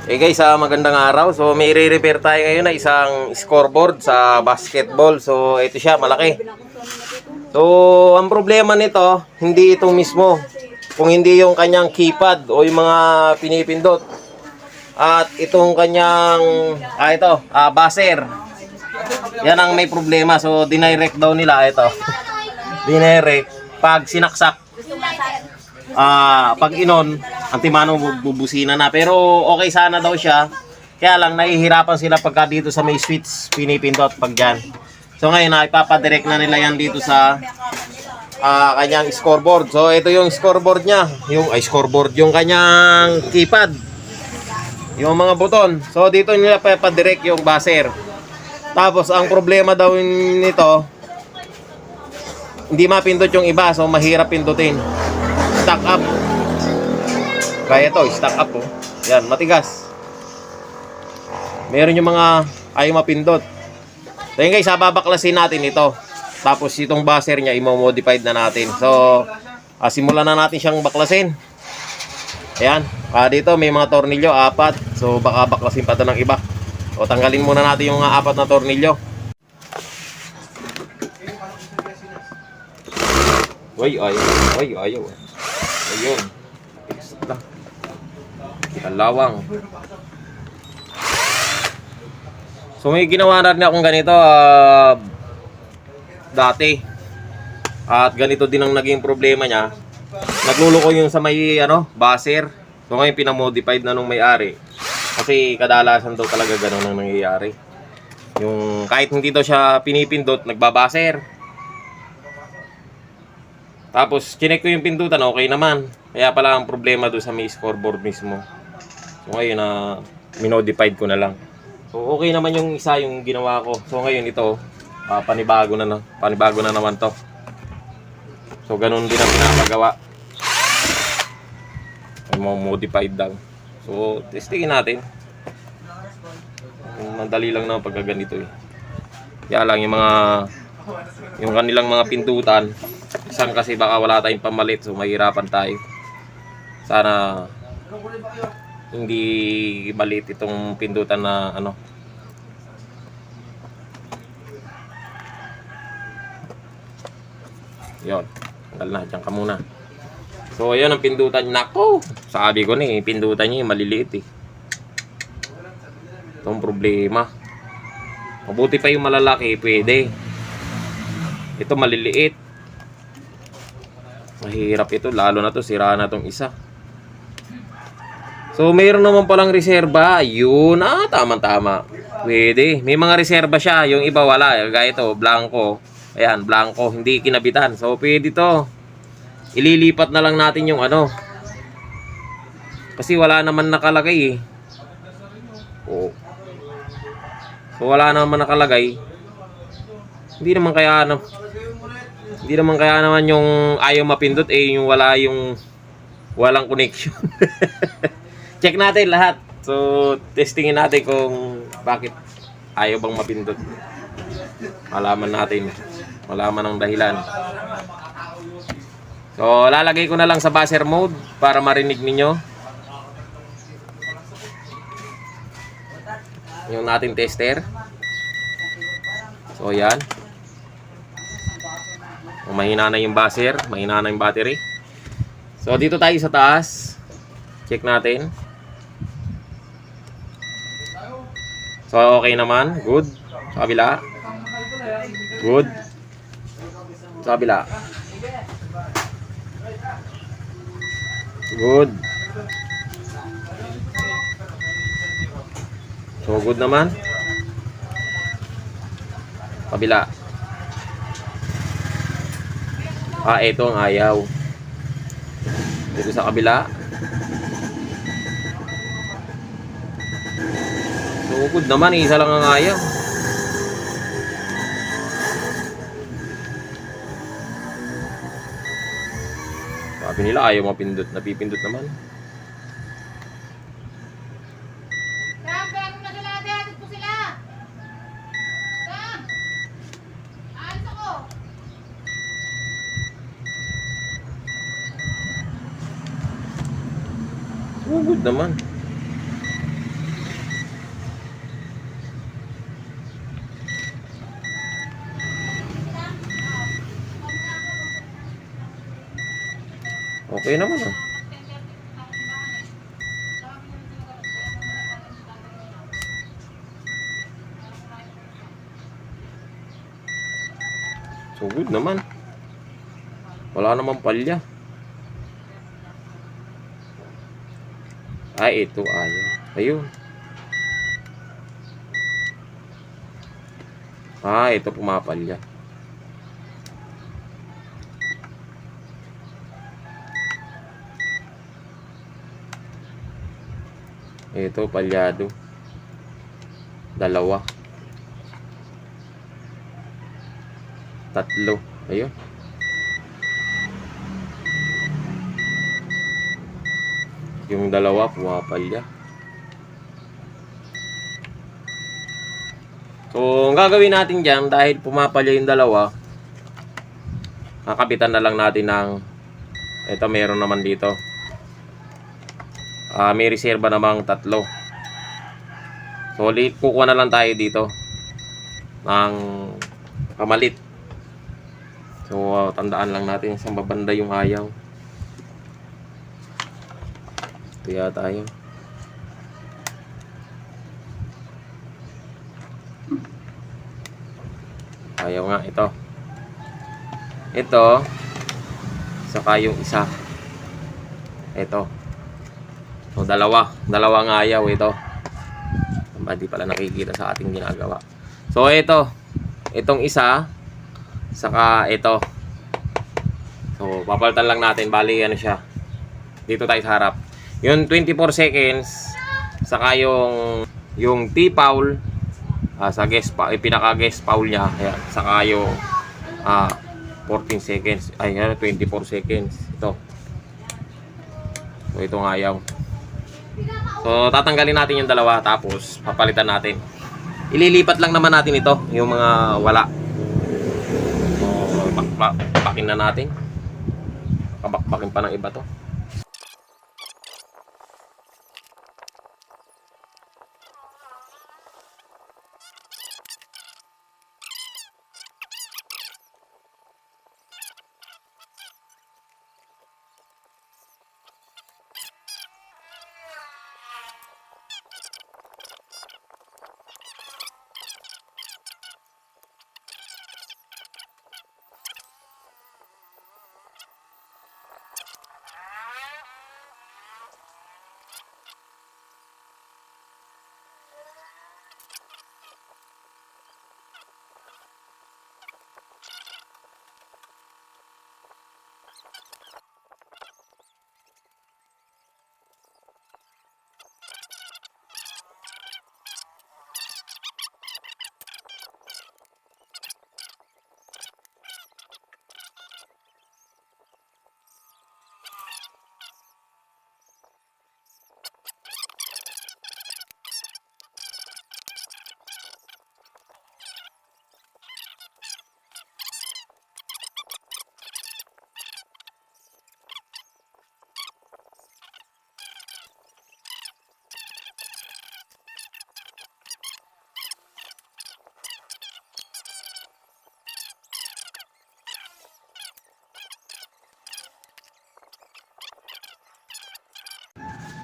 Guys, magandang araw. So may re-repair tayo ngayon na isang scoreboard sa basketball. So ito siya, malaki. So ang problema nito, hindi ito mismo. Kung hindi yung kanyang keypad o yung mga pinipindot. At itong kanyang, buzzer. Yan ang may problema. So dinirect daw nila ito. Dinirect. Pag sinaksak, pag inon, antimano bubusina na. Pero okay sana daw siya. Kaya lang nahihirapan sila pagka dito sa may switch pinipindot pag dyan. So ngayon ipapadirect na nila yan dito sa kanyang scoreboard. So ito yung scoreboard niya. Yung kanyang keypad. Yung mga buton. So dito nila papadirect yung buzzer. Tapos ang problema daw nito, hindi mapindot yung iba. So mahirap pindutin. Stack up. Kaya ito, stack up oh. Yan, matigas. Meron yung mga ayaw mapindot. So yun guys, babaklasin natin ito. Tapos itong buzzer niya, i-modified na natin. So, simulan na natin siyang baklasin. Ayan, dito may mga tornilyo, 4. So baka baklasin pa ito ng iba. O tanggalin muna natin yung 4 na tornilyo. Ayaw. Ayun. Kalawang. So may ginawa na rin akong ganito dati. At ganito din ang naging problema niya. Nagluluko yung sa may buzzer. So ngayon pinamodified na nung may-ari. Kasi kadalasan daw talaga ganun ang nangyayari. Yung kahit hindi daw siya pinipindot, nagbabuzzer. Tapos chinek ko yung pindutan, okay naman. Kaya pala ang problema doon sa may scoreboard mismo. So ngayon minodified ko na lang. So okay naman yung isa yung ginawa ko. So ngayon ito, panibago na naman to. So ganun din ang pinapagawa. Modified lang. So testingin natin. Madali lang naman pagka ganito eh. Kaya lang yung kanilang mga pindutan, isang kasi baka wala tayong pamalit, so mahirapan tayo. Sana hindi balit itong pindutan na Yon, tanggal na, dyan ka muna. So ayan ang pindutan. Nako, sabi ko na pindutan niya maliliit eh. Itong problema. Mabuti pa yung malalaki, pwede. Ito maliliit. Mahirap ito, lalo na to, sira na tong isa. So mayroon naman palang reserba. Yun, tama-tama. Pwede. May mga reserba siya, yung iba wala. Gaya ito, blanco. Ayan, blanco, hindi kinabitan. So pwede to. Ililipat na lang natin yung kasi wala naman nakalagay eh. Oh. So wala naman nakalagay. Hindi naman kaya naman yung ayaw mapindot yung walang connection. Check natin lahat. So testingin natin kung bakit ayaw bang mapindot. Malaman ang dahilan. So lalagay ko na lang sa buzzer mode para marinig ninyo yung ating tester. So yan. Mahina na yung buzzer, mahina na yung battery. So dito tayo sa taas. Check natin. So okay naman, good. Sa kabila. Good. Sa kabila. Good. So good naman. Kabila. Ito ang ayaw. Dito sa kabila. So good naman, isa lang ang ayaw. Sabi nila ayaw mapindot, napipindot naman. Oh, good naman. Okay naman ah. So good naman. Wala namang palya. Ay, ito ayaw. Ayun. Ah, ito pumapalya. Ito palyado. Dalawa. Tatlo. Ayun. Yung dalawa pumapalya. So, ang gagawin natin dyan, dahil pumapalya yung dalawa, kakabitan na lang natin ng, ito meron naman dito. May reserba namang tatlo. So, kukuha na lang tayo dito ng kamalit. So, tandaan lang natin sa babanda yung ayaw. Ito yata tayo. Ayaw nga ito. Ito. Saka yung isa. Ito. So, dalawang ayaw ito. Hindi pala nakikita sa ating ginagawa. So, ito. Itong isa. Saka ito. So, papalitan lang natin. Bali, ano siya. Dito tayo sa harap. Yung 24 seconds. Saka yung T-foul. Sa guest pa, pinaka-guest foul niya. Ayan. Saka yung 14 seconds. Ay, 24 seconds. Ito. So, itong ayaw. So, tatanggalin natin yung dalawa. Tapos, papalitan natin. Ililipat lang naman natin ito. Yung mga wala. So, bakbakin na natin. Kabakbakin pa ng iba to.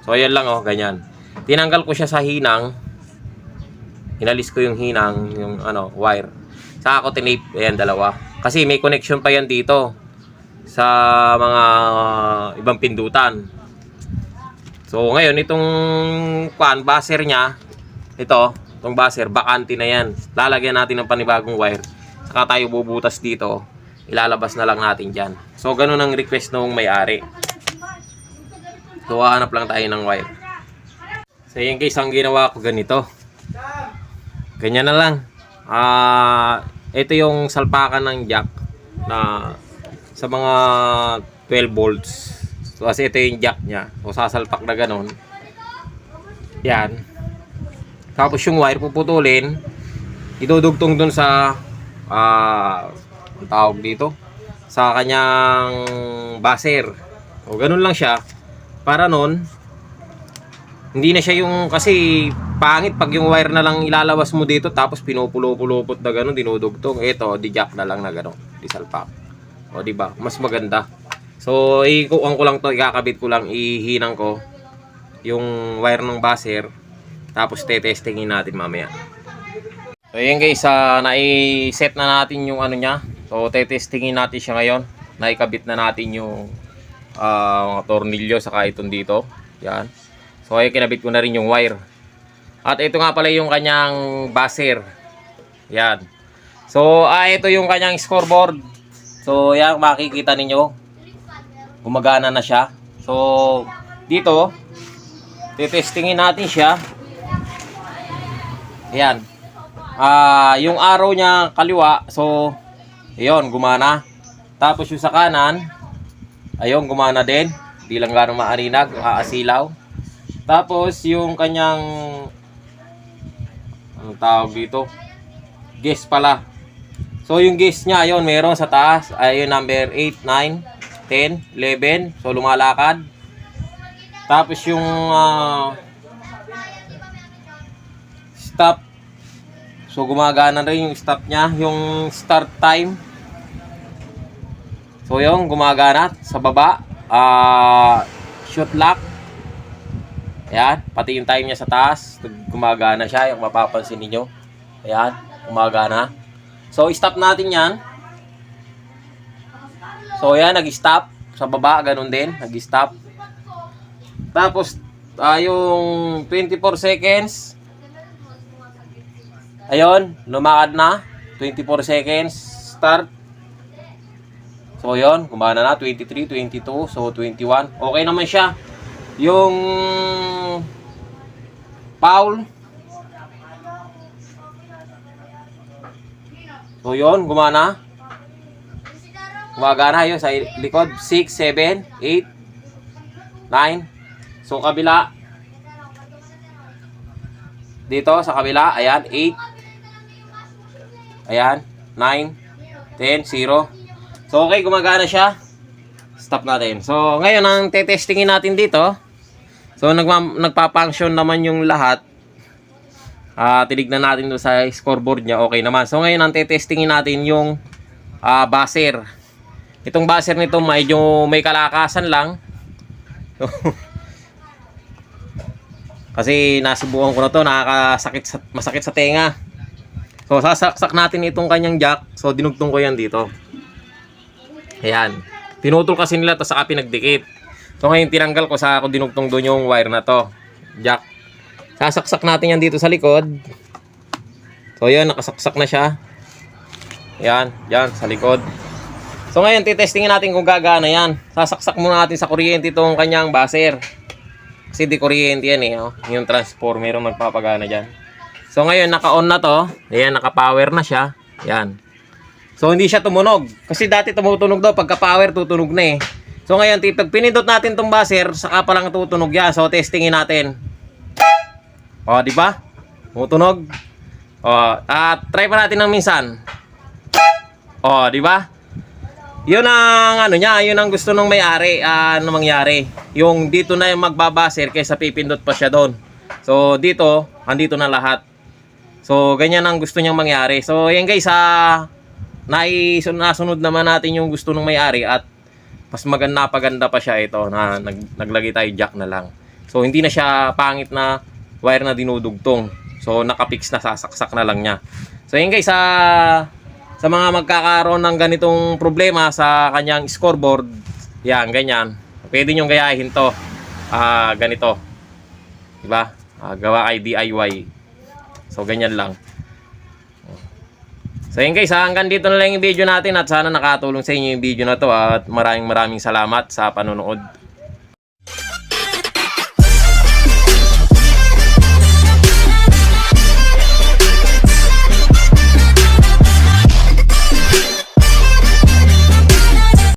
So, ayan lang oh, ganyan. Tinanggal ko siya sa hinang. Inalis ko yung hinang, yung wire. Saka ako tinape, ayan, dalawa. Kasi may connection pa yan dito sa mga ibang pindutan. So, ngayon, itong buzzer niya, itong buzzer, bakante na yan. Lalagyan natin ng panibagong wire. Saka tayo bubutas dito. Ilalabas na lang natin dyan. So, ganun ang request ng may-ari. So, hahanap lang tayo ng wire. So, yung guys, ang ginawa ko ganito. Ganyan na lang. Ito yung salpakan ng jack na sa mga 12 volts. So, kasi ito yung jack niya. So, sasalpak na ganun. Yan. Tapos yung wire puputulin. Idudugtong dun sa ang tawag dito, sa kanyang buzzer. O, ganun lang siya. Para nun, hindi na siya yung, kasi pangit pag yung wire na lang ilalabas mo dito tapos pinupulupulupot na gano'n, dinudugtong. Ito, di jack na lang na gano'n, di salpak. O, di ba? Mas maganda. So, ikukuhan ko lang to, ikakabit ko lang, ihinang ko yung wire ng buzzer. Tapos, tetestingin natin mamaya. So, yun guys, nai-set na natin yung ano niya. So, tetestingin natin siya ngayon. Naikabit na natin yung mga tornilyo, saka itong dito. Yan. So, ay kinabit ko na rin yung wire. At ito nga pala yung kanyang buzzer. Yan. So, ito yung kanyang scoreboard. So, yan, makikita ninyo. Gumagana na siya. So, dito, titestingin natin siya. Yan. Yung arrow niya kaliwa. So, yun, gumana. Tapos yung sa kanan, ayun, gumana din. Di lang gano'ng maarinag, aasilaw. Tapos, yung kanyang anong tawag dito? Gauge pala. So, yung gauge niya, ayun, meron sa taas. Ayun, number 8, 9, 10, 11. So, lumalakad. Tapos, yung stop. So, gumagana rin yung stop niya. Yung start time. So, yung gumagana sa baba. Shoot lock. Ayan, pati yung time niya sa taas, gumagana siya, yung mapapansin niyo. Ayan, gumagana. So, stop natin yan. So, ayan, nag-stop. Sa baba, ganun din, nag-stop. Tapos, yung 24 seconds. Ayun, lumakad na. 24 seconds, start. So, yun, gumana na, 23, 22, so 21. Okay naman siya. Yung foul. So yun, gumana. Gumagana yun sa likod. 6, 7, 8, 9. So kabila. Dito sa kabila, ayan, 8. Ayan, 9, 10, 0. So okay, gumagana siya. Stop natin. So ngayon, ang tetestingin natin dito. So, nagpa-function naman yung lahat. Tinignan natin doon sa scoreboard niya. Okay naman. So, ngayon, ang tetestingin natin yung buzzer. Itong buzzer nito, medyo may kalakasan lang. So, kasi nasubukan ko na to, masakit sa tenga. So, sasaksak natin itong kanyang jack. So, dinugtong ko yan dito. Ayan. Pinutol kasi nila, tapos saka pinagdikit. So ngayon tinanggal ko sa ako dinugtong doon yung wire na to. Jack. Sasaksak natin yan dito sa likod. So yun, nakasaksak na siya. Yan, yan sa likod. So ngayon titestingin natin kung gagana yan. Sasaksak muna natin sa kuryente itong kanyang buzzer. Kasi di kuryente yan eh. Oh. Yung transformer yung magpapagana dyan. So ngayon naka-on na to. Ayan, naka-power na siya. Yan. So hindi siya tumunog. Kasi dati tumutunog daw. Pagka power tutunog na eh. So ngayon, pag pinindot natin itong buzzer, saka pa lang tutunog yan. So testingin natin. O, di ba? Tutunog. O, try pa natin ng minsan. O, di ba? Yun ang ano niya, yun ang gusto ng may-ari na mangyari. Yung dito na yung magbabuzzer kaysa pipindot pa siya doon. So dito, andito na lahat. So ganyan ang gusto niyang mangyari. So yan guys, nasunod naman natin yung gusto ng may-ari at mas napaganda pa siya ito na naglagay tayo jack na lang. So hindi na siya pangit na wire na dinudugtong. So nakapix na, sasaksak na lang niya. So yun guys, sa mga magkakaroon ng ganitong problema sa kanyang scoreboard, yan, ganyan. Pwede nyo gayahin to. Ganito. Diba? Gawa kay DIY. So ganyan lang. So yun guys, hanggang dito na lang yung video natin at sana nakatulong sa inyo yung video na to at maraming salamat sa panonood.